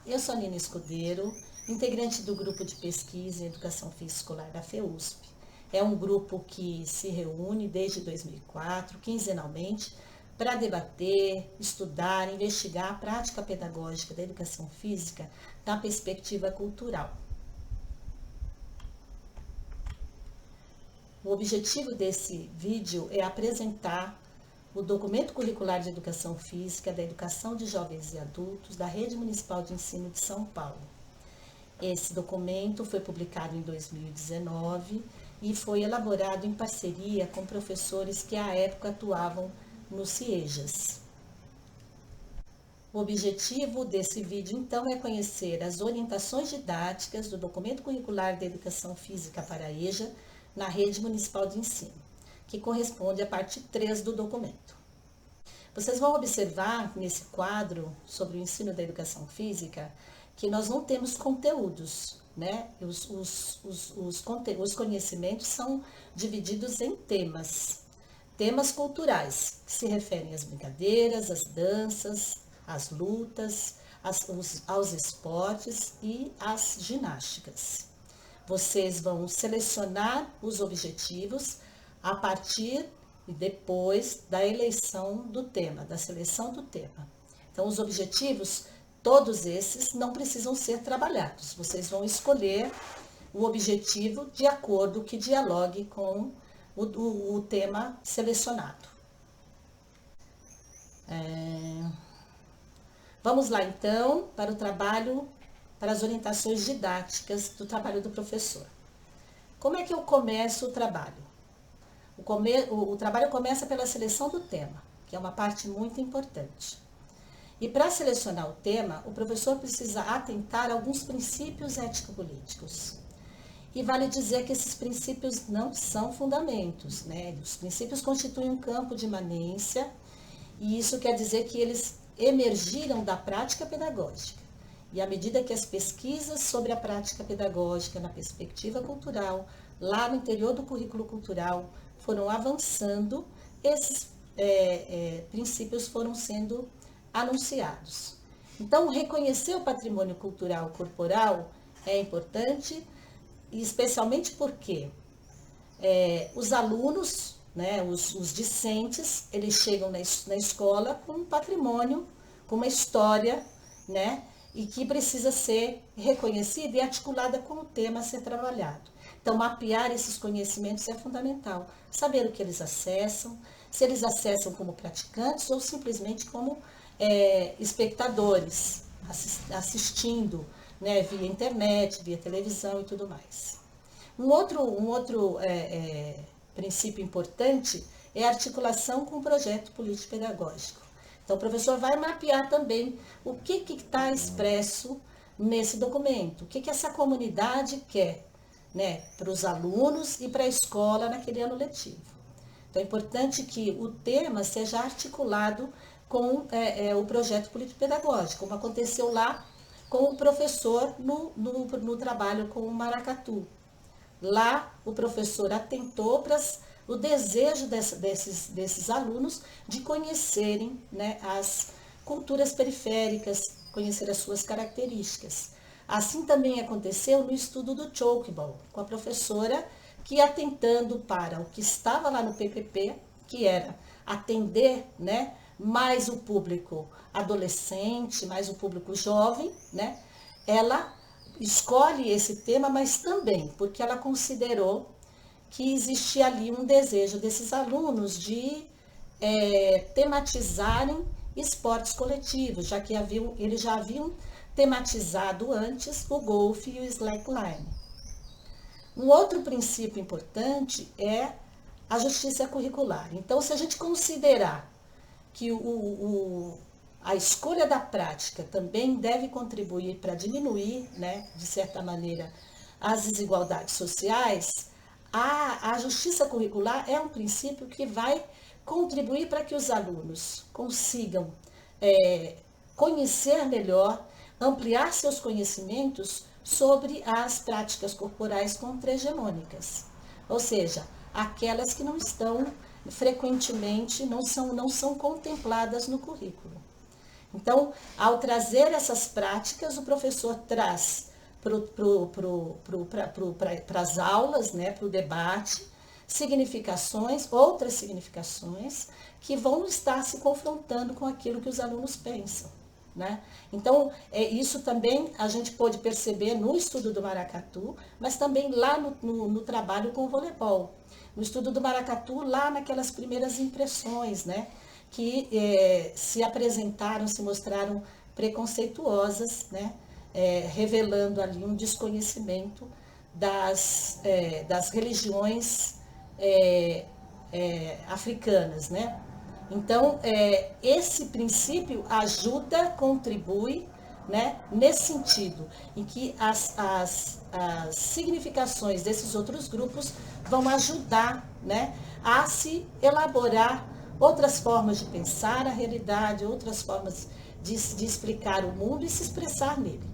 Eu sou a Nina Escudeiro, integrante do grupo de pesquisa em educação física escolar da FEUSP. É um grupo que se reúne desde 2004, quinzenalmente, para debater, estudar, investigar a prática pedagógica da educação física da perspectiva cultural. O objetivo desse vídeo é apresentar o documento curricular de educação física da educação de jovens e adultos da Rede Municipal de Ensino de São Paulo. Esse documento foi publicado em 2019 e foi elaborado em parceria com professores que à época atuavam no CIEJAS. O objetivo desse vídeo, então, é conhecer as orientações didáticas do documento curricular da educação física para a EJA na Rede Municipal de Ensino, que corresponde à parte 3 do documento. Vocês vão observar nesse quadro sobre o ensino da educação física que nós não temos conteúdos, né? Os conhecimentos são divididos em temas. Temas culturais, que se referem às brincadeiras, às danças, às lutas, aos esportes e às ginásticas. Vocês vão selecionar os objetivos a partir e depois da eleição do tema, da seleção do tema. Então, os objetivos, todos esses, não precisam ser trabalhados. Vocês vão escolher o objetivo de acordo que dialogue com o tema selecionado. Vamos lá, então, para o trabalho, para as orientações didáticas do trabalho do professor. Como é que eu começo o trabalho? O trabalho começa pela seleção do tema, que é uma parte muito importante. E para selecionar o tema, o professor precisa atentar a alguns princípios ético-políticos. E vale dizer que esses princípios não são fundamentos, né? Os princípios constituem um campo de imanência, e isso quer dizer que eles emergiram da prática pedagógica. E à medida que as pesquisas sobre a prática pedagógica na perspectiva cultural, lá no interior do currículo cultural, foram avançando, esses princípios foram sendo anunciados. Então, reconhecer o patrimônio cultural corporal é importante, especialmente porque os alunos, né, os discentes, eles chegam na escola com um patrimônio, com uma história, né, e que precisa ser reconhecida e articulada com o tema a ser trabalhado. Então, mapear esses conhecimentos é fundamental. Saber o que eles acessam, se eles acessam como praticantes ou simplesmente como espectadores, assistindo, né, via internet, via televisão e tudo mais. Um outro princípio importante é a articulação com o projeto político-pedagógico. Então, o professor vai mapear também o que está expresso nesse documento, o que essa comunidade quer, né, para os alunos e para a escola naquele ano letivo. Então, é importante que o tema seja articulado com o projeto político-pedagógico, como aconteceu lá com o professor no trabalho com o maracatu. Lá, o professor atentou para o desejo desses alunos de conhecerem, né, as culturas periféricas, conhecer as suas características. Assim também aconteceu no estudo do Chokeball, com a professora que, atentando para o que estava lá no PPP, que era atender, né, mais o público adolescente, mais o público jovem, né, ela escolhe esse tema, mas também porque ela considerou que existia ali um desejo desses alunos de tematizarem esportes coletivos, já que eles já haviam tematizado antes o golfe e o slackline. Um outro princípio importante é a justiça curricular. Então, se a gente considerar que a escolha da prática também deve contribuir para diminuir, né, de certa maneira, as desigualdades sociais, a justiça curricular é um princípio que vai contribuir para que os alunos consigam conhecer melhor, ampliar seus conhecimentos sobre as práticas corporais contra-hegemônicas, ou seja, aquelas que não estão frequentemente, não são contempladas no currículo. Então, ao trazer essas práticas, o professor traz para as aulas, né, para o debate, significações, outras significações, que vão estar se confrontando com aquilo que os alunos pensam. Né? Então, isso também a gente pôde perceber no estudo do maracatu, mas também lá no trabalho com o voleibol. No estudo do maracatu, lá naquelas primeiras impressões, né? Que se apresentaram, se mostraram preconceituosas, né? Revelando ali um desconhecimento das religiões africanas, né? Então, esse princípio ajuda, contribui, né, nesse sentido, em que as significações desses outros grupos vão ajudar, né, a se elaborar outras formas de pensar a realidade, outras formas de explicar o mundo e se expressar nele.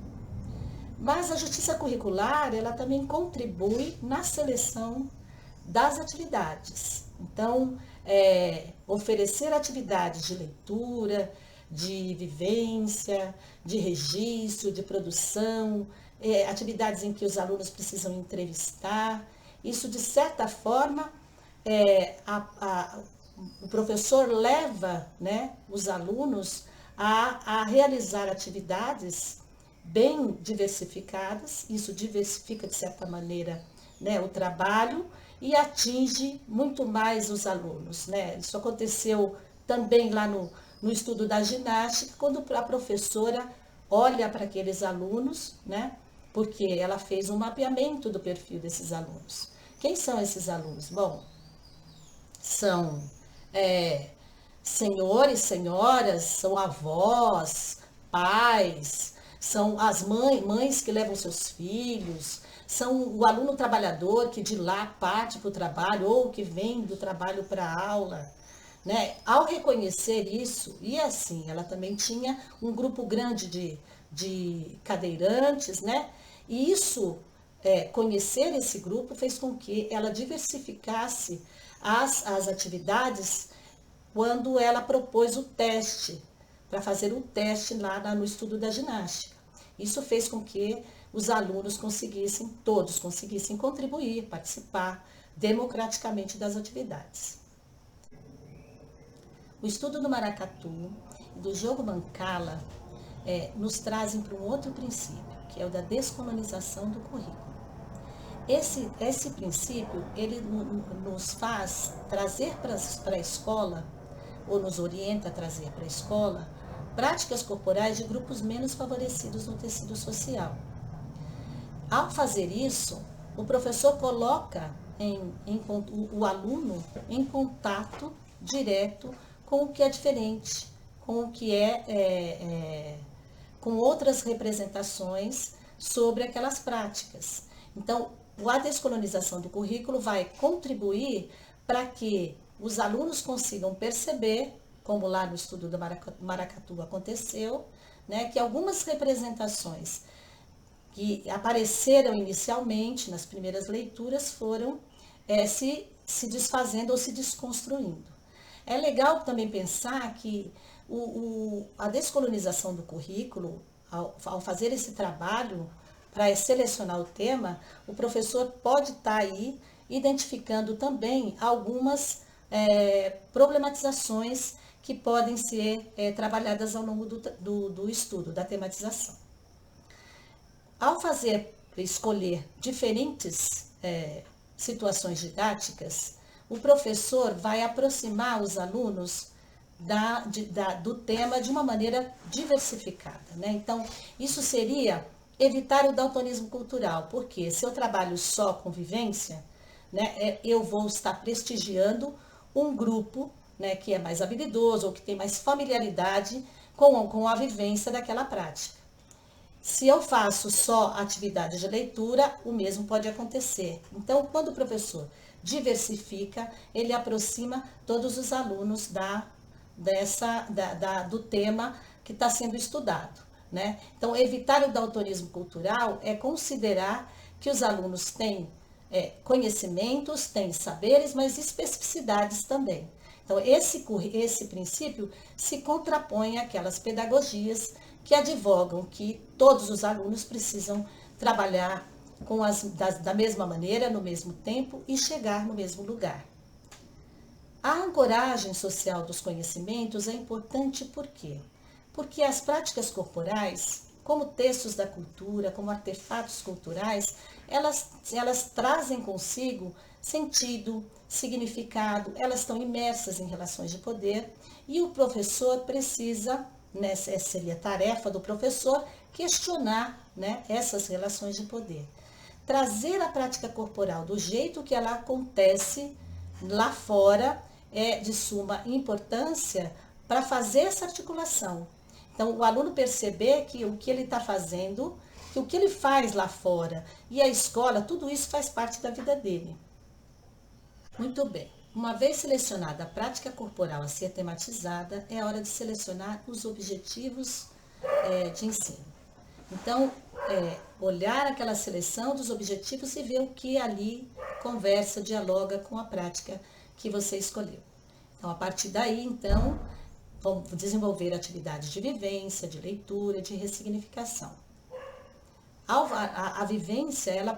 Mas a justiça curricular, ela também contribui na seleção das atividades. Então, oferecer atividades de leitura, de vivência, de registro, de produção, atividades em que os alunos precisam entrevistar. Isso, de certa forma, o professor leva, né, os alunos a realizar atividades bem diversificadas. Isso diversifica, de certa maneira, né, o trabalho e atinge muito mais os alunos. Né? Isso aconteceu também lá no estudo da ginástica, quando a professora olha para aqueles alunos, né? Porque ela fez um mapeamento do perfil desses alunos. Quem são esses alunos? Bom, são senhores, senhoras, são avós, pais, são as mães que levam seus filhos, são o aluno trabalhador que de lá parte para o trabalho ou que vem do trabalho para a aula. Né? Ao reconhecer isso, e assim, ela também tinha um grupo grande de cadeirantes, né? E isso, conhecer esse grupo fez com que ela diversificasse as atividades quando ela propôs o teste, para fazer o teste lá no estudo da ginástica. Isso fez com que os alunos todos conseguissem contribuir, participar democraticamente das atividades. O estudo do maracatu e do jogo mancala nos trazem para um outro princípio, que é o da descolonização do currículo. Esse princípio, ele nos faz trazer para a escola, ou nos orienta a trazer para a escola, práticas corporais de grupos menos favorecidos no tecido social. Ao fazer isso, o professor coloca o aluno em contato direto com o que é diferente, com o que com outras representações sobre aquelas práticas. Então, a descolonização do currículo vai contribuir para que os alunos consigam perceber, como lá no estudo do maracatu aconteceu, né, que algumas representações que apareceram inicialmente nas primeiras leituras foram se desfazendo ou se desconstruindo. É legal também pensar que a descolonização do currículo, ao fazer esse trabalho para selecionar o tema, o professor pode estar aí identificando também algumas problematizações que podem ser trabalhadas ao longo do estudo, da tematização. Ao escolher diferentes situações didáticas, o professor vai aproximar os alunos do tema de uma maneira diversificada. Né? Então, isso seria evitar o daltonismo cultural, porque se eu trabalho só com vivência, né, eu vou estar prestigiando um grupo, né, que é mais habilidoso ou que tem mais familiaridade com a vivência daquela prática. Se eu faço só atividade de leitura, o mesmo pode acontecer. Então, quando o professor diversifica, ele aproxima todos os alunos do tema que está sendo estudado. Né? Então, evitar o daltonismo cultural é considerar que os alunos têm conhecimentos, têm saberes, mas especificidades também. Então, esse princípio se contrapõe àquelas pedagogias que advogam que todos os alunos precisam trabalhar da mesma maneira, no mesmo tempo e chegar no mesmo lugar. A ancoragem social dos conhecimentos é importante por quê? Porque as práticas corporais, como textos da cultura, como artefatos culturais, elas trazem consigo sentido, significado, elas estão imersas em relações de poder e o professor precisa, essa seria a tarefa do professor, questionar, né, essas relações de poder. Trazer a prática corporal do jeito que ela acontece lá fora é de suma importância para fazer essa articulação. Então, o aluno perceber que o que ele está fazendo, que o que ele faz lá fora e a escola, tudo isso faz parte da vida dele. Muito bem. Uma vez selecionada a prática corporal a ser tematizada, é a hora de selecionar os objetivos de ensino. Então, olhar aquela seleção dos objetivos e ver o que ali conversa, dialoga com a prática que você escolheu. Então, a partir daí, então, vamos desenvolver atividades de vivência, de leitura, de ressignificação. A vivência, ela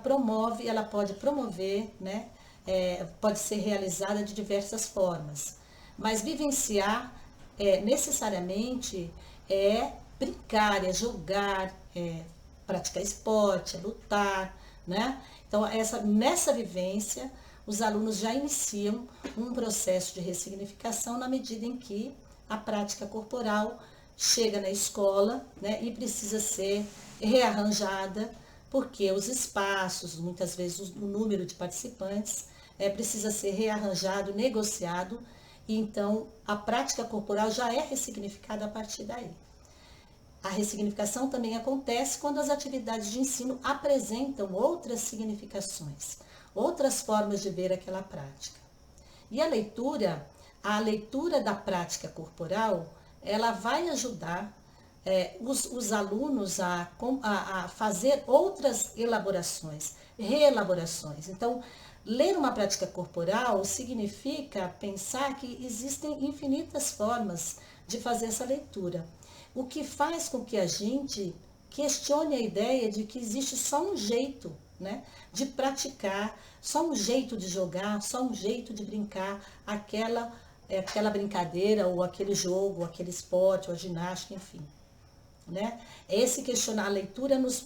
pode promover, né? Pode ser realizada de diversas formas, mas vivenciar necessariamente brincar, jogar, praticar esporte, lutar, né? Então, nessa vivência, os alunos já iniciam um processo de ressignificação na medida em que a prática corporal chega na escola, né, e precisa ser rearranjada, porque os espaços, muitas vezes o número de participantes, precisa ser rearranjado, negociado, e então a prática corporal já é ressignificada a partir daí. A ressignificação também acontece quando as atividades de ensino apresentam outras significações, outras formas de ver aquela prática. E a leitura da prática corporal, ela vai ajudar os alunos a fazer outras elaborações, reelaborações. Então, ler uma prática corporal significa pensar que existem infinitas formas de fazer essa leitura, o que faz com que a gente questione a ideia de que existe só um jeito, né, de praticar, só um jeito de jogar, só um jeito de brincar aquela brincadeira, ou aquele jogo, ou aquele esporte, ou a ginástica, enfim. Né? Esse questionar a leitura nos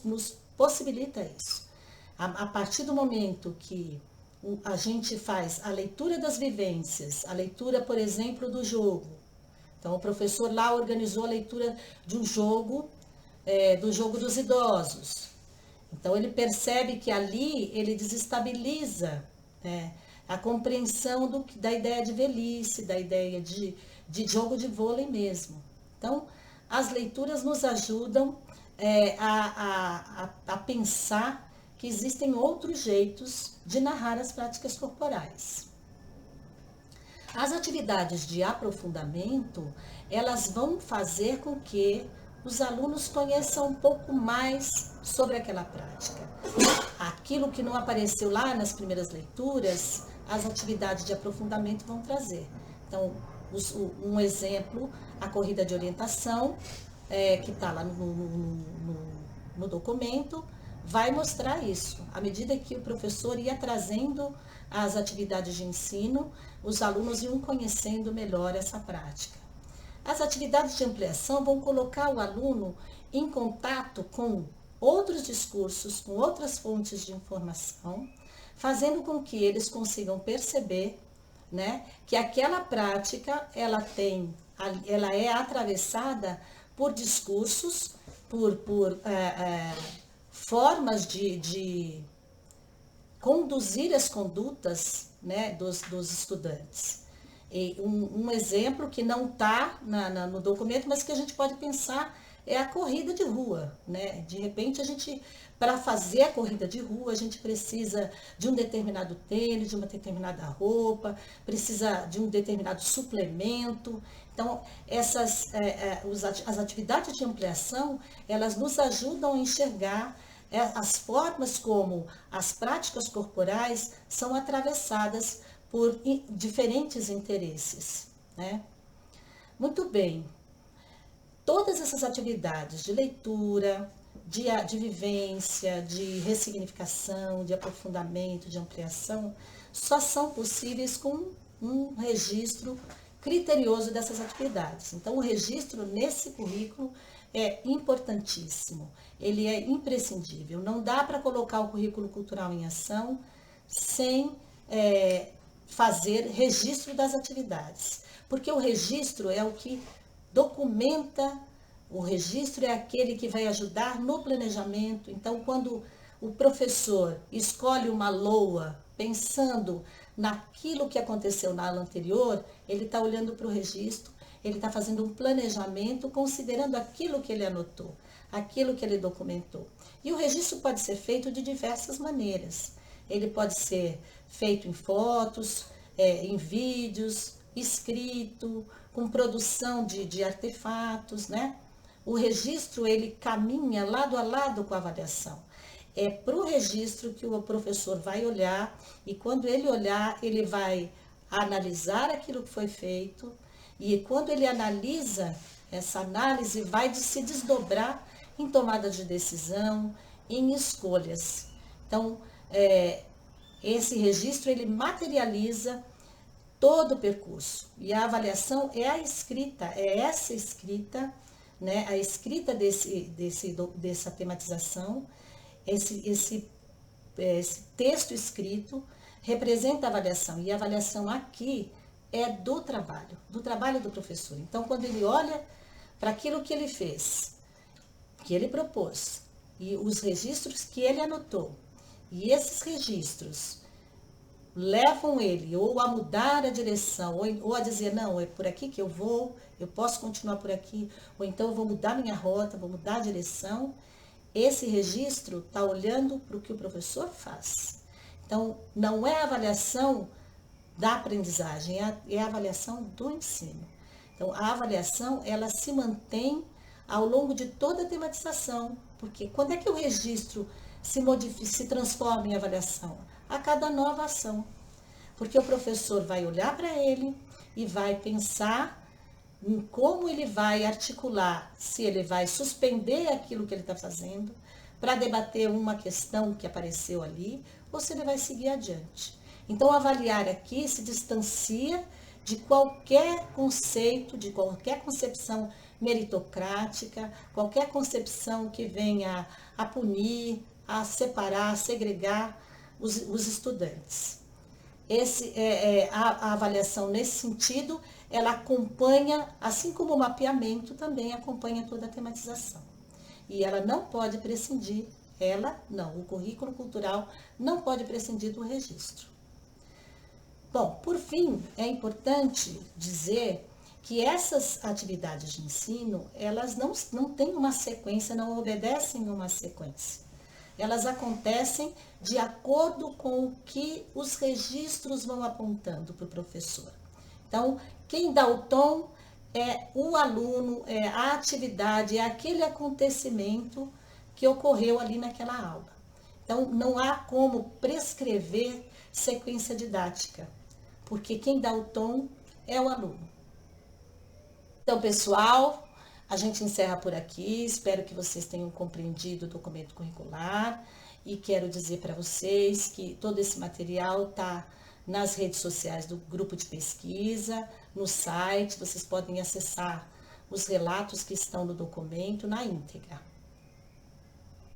possibilita isso. A partir do momento que a gente faz a leitura das vivências, a leitura, por exemplo, do jogo. Então, o professor lá organizou a leitura de um jogo, do jogo dos idosos. Então, ele percebe que ali ele desestabiliza a compreensão da ideia de velhice, da ideia de jogo de vôlei mesmo. Então, as leituras nos ajudam a pensar que existem outros jeitos de narrar as práticas corporais. As atividades de aprofundamento, elas vão fazer com que os alunos conheçam um pouco mais sobre aquela prática. Aquilo que não apareceu lá nas primeiras leituras, as atividades de aprofundamento vão trazer. Então, um exemplo, a corrida de orientação, que está lá no documento, vai mostrar isso. À medida que o professor ia trazendo as atividades de ensino, os alunos iam conhecendo melhor essa prática. As atividades de ampliação vão colocar o aluno em contato com outros discursos, com outras fontes de informação, fazendo com que eles consigam perceber, né, que aquela prática ela é atravessada por discursos, por formas de conduzir as condutas, né, dos estudantes. E um exemplo que não está no documento, mas que a gente pode pensar, é a corrida de rua, né? De repente, para fazer a corrida de rua, a gente precisa de um determinado tênis, de uma determinada roupa, precisa de um determinado suplemento. Então, as atividades de ampliação, elas nos ajudam a enxergar as formas como as práticas corporais são atravessadas por diferentes interesses. né? Muito bem. Todas essas atividades de leitura, de vivência, de ressignificação, de aprofundamento, de ampliação, só são possíveis com um registro criterioso dessas atividades. Então, o registro nesse currículo é importantíssimo, ele é imprescindível. Não dá para colocar o currículo cultural em ação sem fazer registro das atividades, porque o registro é o que documenta, o registro é aquele que vai ajudar no planejamento. Então, quando o professor escolhe uma LOA pensando naquilo que aconteceu na aula anterior, ele está olhando para o registro, ele está fazendo um planejamento considerando aquilo que ele anotou, aquilo que ele documentou. E o registro pode ser feito de diversas maneiras. Ele pode ser feito em fotos, em vídeos, escrito, com produção de artefatos, né? O registro, ele caminha lado a lado com a avaliação. É para o registro que o professor vai olhar, e quando ele olhar, ele vai analisar aquilo que foi feito, e quando ele analisa, essa análise vai se desdobrar em tomada de decisão, em escolhas. Então, esse registro, ele materializa todo o percurso. E a avaliação é a escrita, é essa escrita, né? A escrita dessa tematização, esse texto escrito representa a avaliação. E a avaliação aqui é do trabalho do professor. Então, quando ele olha para aquilo que ele fez, que ele propôs, e os registros que ele anotou, e esses registros levam ele ou a mudar a direção, ou a dizer, não, é por aqui que eu vou, eu posso continuar por aqui, ou então eu vou mudar minha rota, vou mudar a direção. Esse registro está olhando para o que o professor faz. Então, não é a avaliação da aprendizagem, é a avaliação do ensino. Então, a avaliação, ela se mantém ao longo de toda a tematização, porque quando é que o registro se transforma em avaliação? A cada nova ação. Porque o professor vai olhar para ele e vai pensar em como ele vai articular, se ele vai suspender aquilo que ele está fazendo para debater uma questão que apareceu ali, ou se ele vai seguir adiante. Então, avaliar aqui se distancia de qualquer conceito, de qualquer concepção meritocrática, qualquer concepção que venha a punir, a separar, a segregar os estudantes. A avaliação nesse sentido, ela acompanha, assim como o mapeamento também acompanha toda a tematização. E ela não pode prescindir, o currículo cultural não pode prescindir do registro. Bom, por fim, é importante dizer que essas atividades de ensino, elas não têm uma sequência, não obedecem uma sequência. Elas acontecem de acordo com o que os registros vão apontando para o professor. Então, quem dá o tom é o aluno, é a atividade, é aquele acontecimento que ocorreu ali naquela aula. Então, não há como prescrever sequência didática, porque quem dá o tom é o aluno. Então, pessoal, a gente encerra por aqui. Espero que vocês tenham compreendido o documento curricular e quero dizer para vocês que todo esse material está nas redes sociais do grupo de pesquisa, no site. Vocês podem acessar os relatos que estão no documento na íntegra.